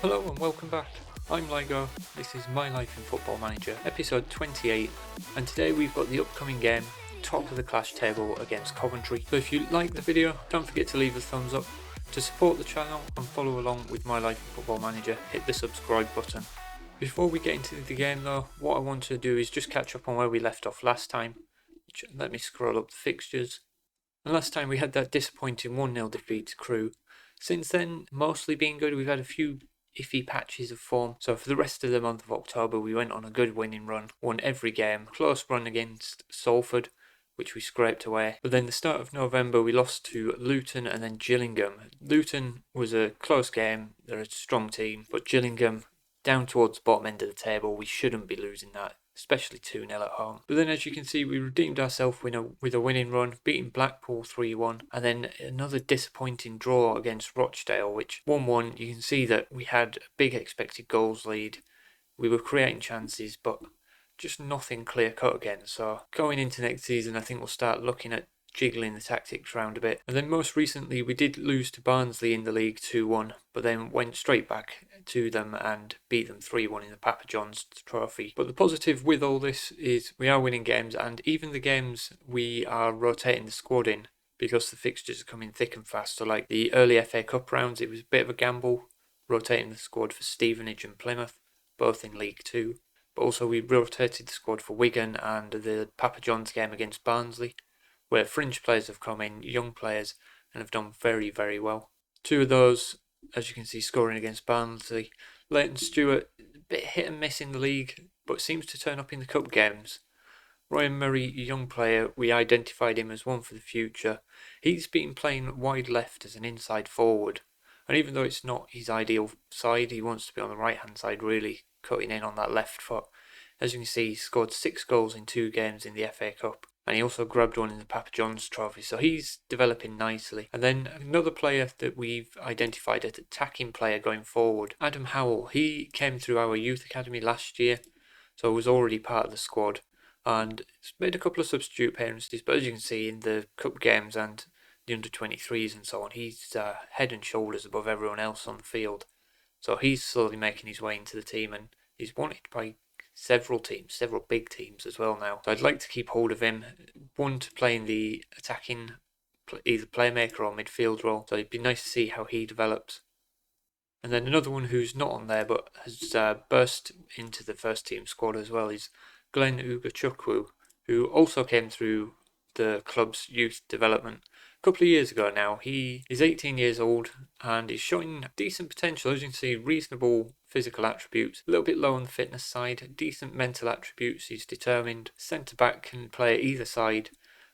Hello and welcome back. I'm Lygo, this is My Life in Football Manager, episode 28, and today we've got the upcoming game, top of the clash table against Coventry. So if you like the video, don't forget to leave a thumbs up. To support the channel and follow along with My Life in Football Manager, hit the subscribe button. Before we get into the game though, what I want to do is just catch up on where we left off last time. Let me scroll up the fixtures. And last time we had that disappointing 1-0 defeat to Crewe. Since then, mostly been good. We've had a few iffy patches of form. So for the rest of the month of October, we went on a good winning run, won every game, close run against Salford, which we scraped away. But then the start of November, we lost to Luton and then Gillingham. Luton was a close game. They're a strong team, but Gillingham, down towards the bottom end of the table, we shouldn't be losing that, especially 2-0 at home. But then as you can see, we redeemed ourselves with a winning run, beating Blackpool 3-1, and then another disappointing draw against Rochdale, which 1-1, you can see that we had a big expected goals lead. We were creating chances, but just nothing clear cut again. So going into next season, I think we'll start looking at jiggling the tactics around a bit. And then most recently we did lose to Barnsley in the league 2-1, but then went straight back to them and beat them 3-1 in the Papa John's trophy. But the positive with all this is we are winning games, and even the games we are rotating the squad in because the fixtures are coming thick and fast. So like the early FA Cup rounds, it was a bit of a gamble rotating the squad for Stevenage and Plymouth, both in League 2. But also we rotated the squad for Wigan and the Papa John's game against Barnsley, where fringe players have come in, young players, and have done very, very well. Two of those, as you can see, scoring against Barnsley. Leighton Stewart, a bit hit and miss in the league, but seems to turn up in the cup games. Ryan Murray, a young player, we identified him as one for the future. He's been playing wide left as an inside forward, and even though it's not his ideal side, he wants to be on the right-hand side, really cutting in on that left foot. As you can see, he scored 6 goals in 2 games in the FA Cup. And he also grabbed one in the Papa John's trophy, so he's developing nicely. And then another player that we've identified as attacking player going forward, Adam Howell. He came through our youth academy last year, so was already part of the squad, and made a couple of substitute appearances. But as you can see in the cup games and the under-23s and so on, he's head and shoulders above everyone else on the field. So he's slowly making his way into the team, and he's wanted by several teams, several big teams as well now. So I'd like to keep hold of him. One to play in the attacking, either playmaker or midfield role. So it'd be nice to see how he develops. And then another one who's not on there but has burst into the first team squad as well is Glenn Chukwu, who also came through the club's youth development a couple of years ago now. He is 18 years old and is showing decent potential. As you can see, reasonable physical attributes, a little bit low on the fitness side, decent mental attributes. He's determined. Centre back, can play either side.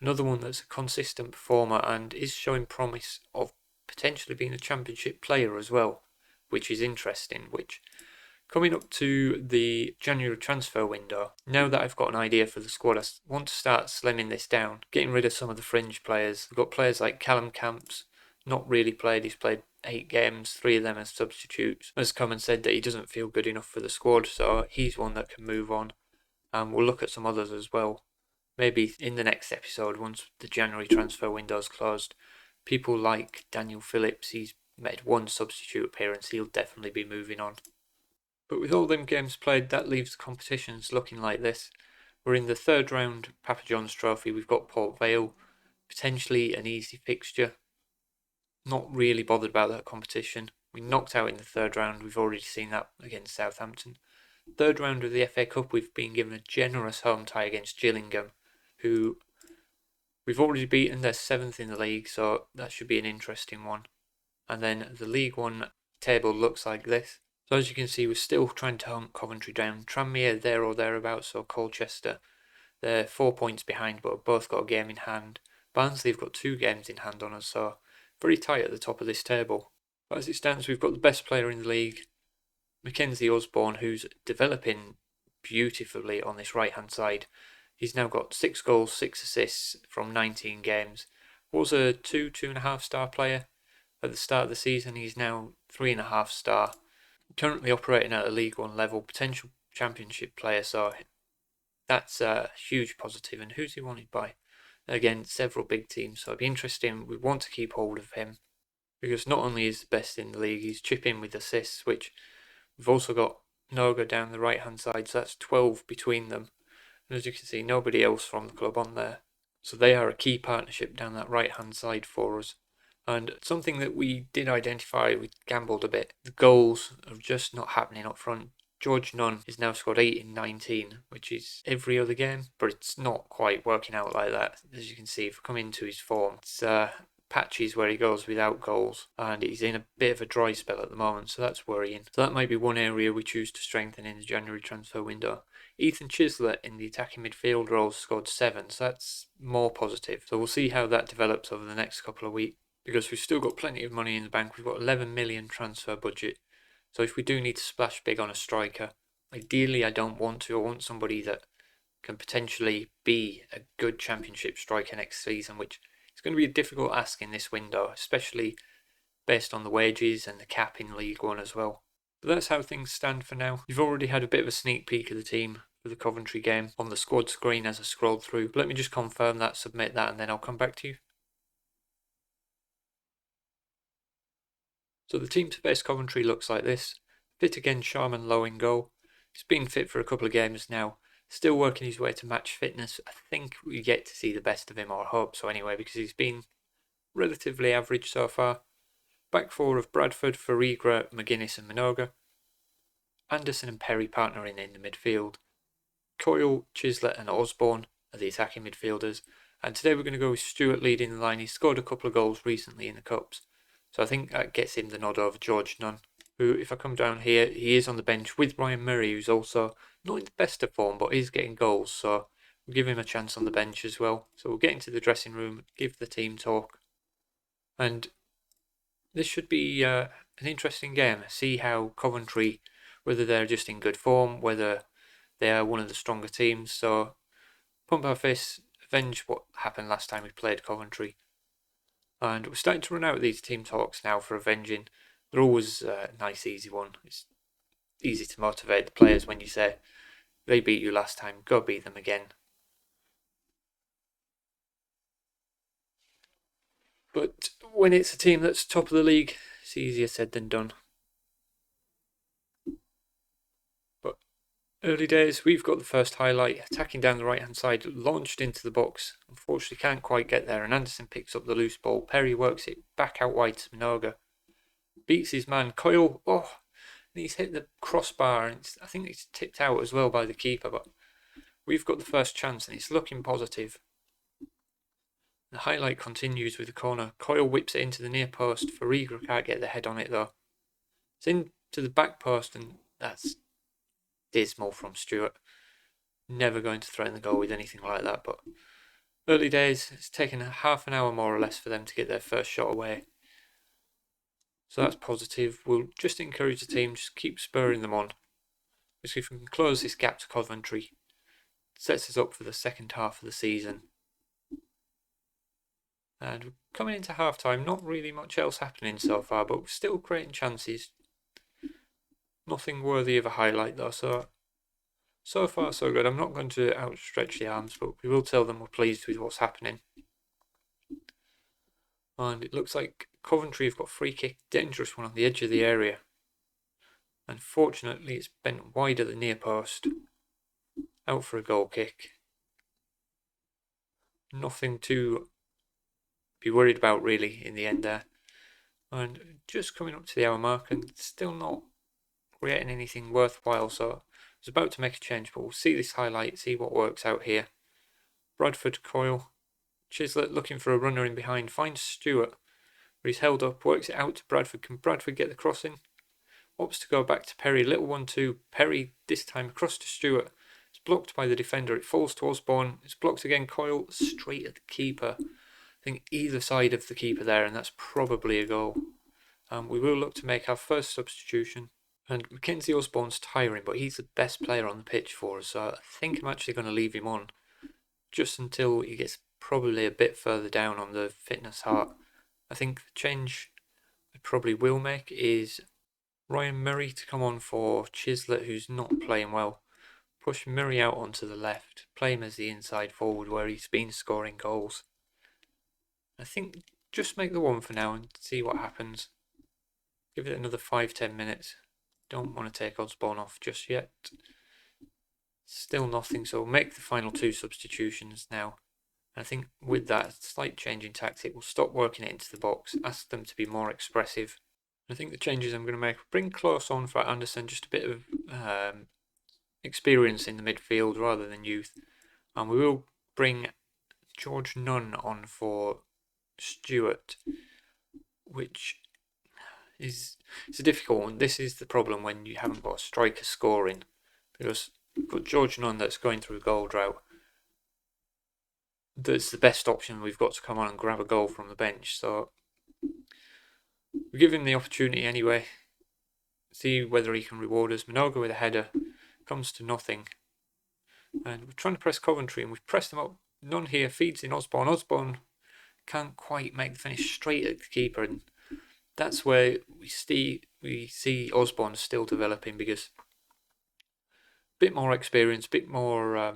Another one that's a consistent performer and is showing promise of potentially being a championship player as well, which is interesting. Which, coming up to the January transfer window, now that I've got an idea for the squad, I want to start slimming this down, getting rid of some of the fringe players. We've got players like Callum Camps, not really played. He's played 8 games, 3 of them as substitutes. Has come and said that he doesn't feel good enough for the squad, so he's one that can move on. And we'll look at some others as well. Maybe in the next episode, once the January transfer window's closed. People like Daniel Phillips, he's made 1 substitute appearance, he'll definitely be moving on. But with all them games played, that leaves the competitions looking like this. We're in the 3rd round Papa John's trophy. We've got Port Vale, potentially an easy fixture. Not really bothered about that competition. We knocked out in the 3rd round. We've already seen that against Southampton. 3rd round of the FA Cup, we've been given a generous home tie against Gillingham, who we've already beaten. They're 7th in the league, so that should be an interesting one. And then the League 1 table looks like this. So as you can see, we're still trying to hunt Coventry down. Tranmere there or thereabouts, so Colchester. They're 4 points behind, but have both got a game in hand. Barnsley have got 2 games in hand on us, so very tight at the top of this table. But as it stands, we've got the best player in the league, Mackenzie Osborne, who's developing beautifully on this right-hand side. He's now got 6 goals, 6 assists from 19 games. Was a 2.5 star player at the start of the season. He's now 3.5 star. Currently operating at a League 1 level, potential championship player, so that's a huge positive. And who's he wanted by? Again, several big teams, so it'd be interesting. We want to keep hold of him because not only is the best in the league, he's chipping with assists, which We've also got Noga down the right hand side, so that's 12 between them. And as you can see, nobody else from the club on there. So they are a key partnership down that right hand side for us. And something that we did identify, we gambled a bit, the goals are just not happening up front. George Nunn has now scored 8 in 19, which is every other game, but it's not quite working out like that. As you can see, if we come into his form, it's patches where he goes without goals, and he's in a bit of a dry spell at the moment, so that's worrying. So that might be one area we choose to strengthen in the January transfer window. Ethan Chislett in the attacking midfield role scored 7, so that's more positive. So we'll see how that develops over the next couple of weeks, because we've still got plenty of money in the bank. We've got 11 million transfer budget. So if we do need to splash big on a striker, ideally I don't want to. I want somebody that can potentially be a good championship striker next season, which is going to be a difficult ask in this window, especially based on the wages and the cap in League One as well. But that's how things stand for now. You've already had a bit of a sneak peek of the team for the Coventry game on the squad screen as I scrolled through. Let me just confirm that, submit that, and then I'll come back to you. So the team to face Coventry looks like this. Fit again, Sharman low in goal. He's been fit for a couple of games now. Still working his way to match fitness. I think we get to see the best of him, or I hope so anyway, because he's been relatively average so far. Back four of Bradford, Farigra, McGuinness and Minoga. Anderson and Perry partnering in the midfield. Coyle, Chislett and Osborne are the attacking midfielders. And today we're going to go with Stewart leading the line. He scored a couple of goals recently in the Cups, so I think that gets him the nod over George Nunn, who, if I come down here, he is on the bench with Ryan Murray, who's also not in the best of form, but is getting goals, so we'll give him a chance on the bench as well. So we'll get into the dressing room, give the team talk, and this should be an interesting game. See how Coventry, whether they're just in good form, whether they are one of the stronger teams. So pump our fists, avenge what happened last time we played Coventry. And we're starting to run out of these team talks now for avenging. They're always a nice, easy one. It's easy to motivate the players when you say, they beat you last time, go beat them again. But when it's a team that's top of the league, it's easier said than done. But early days, we've got the first highlight, attacking down the right hand side, launched into the box. Unfortunately can't quite get there, and Anderson picks up the loose ball. Perry works it back out wide to Minoga. Beats his man, Coyle, and he's hit the crossbar, and I think it's tipped out as well by the keeper, but we've got the first chance and it's looking positive. The highlight continues with the corner. Coyle whips it into the near post. Farigra can't get the head on it though. It's into the back post, and that's dismal from Stewart. Never going to threaten the goal with anything like that, but early days, it's taken half an hour more or less for them to get their first shot away. So that's positive. We'll just encourage the team, just keep spurring them on. Because if we can close this gap to Coventry, it sets us up for the second half of the season. And we're coming into half time, not really much else happening so far, but we're still creating chances. Nothing worthy of a highlight though, so far so good. I'm not going to outstretch the arms, but we will tell them we're pleased with what's happening. And it looks like Coventry have got free kick, dangerous one on the edge of the area. Unfortunately, it's bent wide at the near post. Out for a goal kick. Nothing to be worried about really in the end there. And just coming up to the hour mark and still not creating anything worthwhile, so I was about to make a change, but we'll see this highlight, see what works out here. Bradford, Coyle, Chislett looking for a runner in behind, finds Stewart, but he's held up, works it out to Bradford. Can Bradford get the crossing? Opts to go back to Perry, little 1-2, Perry this time across to Stewart. It's blocked by the defender, it falls to Osborne, it's blocked again, Coyle straight at the keeper. I think either side of the keeper there, and that's probably a goal. We will look to make our first substitution. And Mackenzie Osborne's tiring, but he's the best player on the pitch for us, so I think I'm actually going to leave him on just until he gets probably a bit further down on the fitness heart. I think the change I probably will make is Ryan Murray to come on for Chislett, who's not playing well. Push Murray out onto the left, play him as the inside forward where he's been scoring goals. I think just make the one for now and see what happens. Give it another 5-10 minutes. Don't want to take Osborne off just yet. Still nothing, so we'll make the final 2 substitutions now. And I think with that slight change in tactic, we'll stop working it into the box, ask them to be more expressive. I think the changes I'm going to make, bring Close on for Anderson, just a bit of experience in the midfield rather than youth. And we will bring George Nunn on for Stewart, which is a difficult one. This is the problem when you haven't got a striker scoring, because you've got George Nunn that's going through a goal drought. That's the best option we've got to come on and grab a goal from the bench. So we give him the opportunity anyway. See whether he can reward us. Minoga with a header comes to nothing. And we're trying to press Coventry, and we've pressed them up. None here, feeds in Osborne. Osborne can't quite make the finish straight at the keeper, and that's where we see Osborne still developing, because a bit more experience, a bit more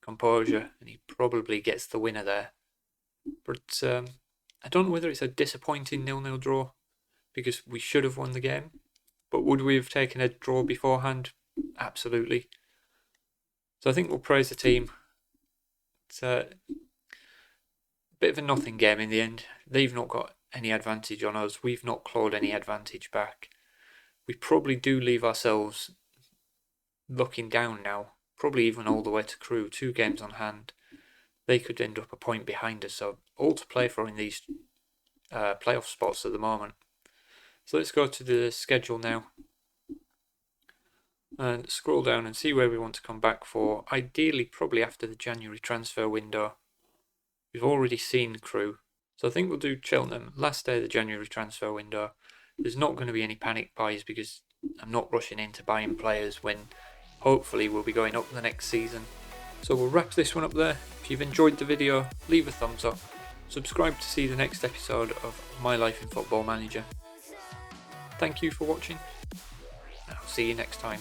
composure, and he probably gets the winner there. But I don't know whether it's a disappointing 0-0 draw, because we should have won the game. But would we have taken a draw beforehand? Absolutely. So I think we'll praise the team. It's a bit of a nothing game in the end. They've not got any advantage on us. We've not clawed any advantage back. We probably do leave ourselves looking down now. Probably even all the way to Crewe. 2 games on hand. They could end up a point behind us. So all to play for in these playoff spots at the moment. So let's go to the schedule now. And scroll down and see where we want to come back for. Ideally, probably after the January transfer window. We've already seen Crewe. So I think we'll do Cheltenham, last day of the January transfer window. There's not going to be any panic buys, because I'm not rushing into buying players when hopefully we'll be going up the next season. So we'll wrap this one up there. If you've enjoyed the video, leave a thumbs up. Subscribe to see the next episode of My Life in Football Manager. Thank you for watching. I'll see you next time.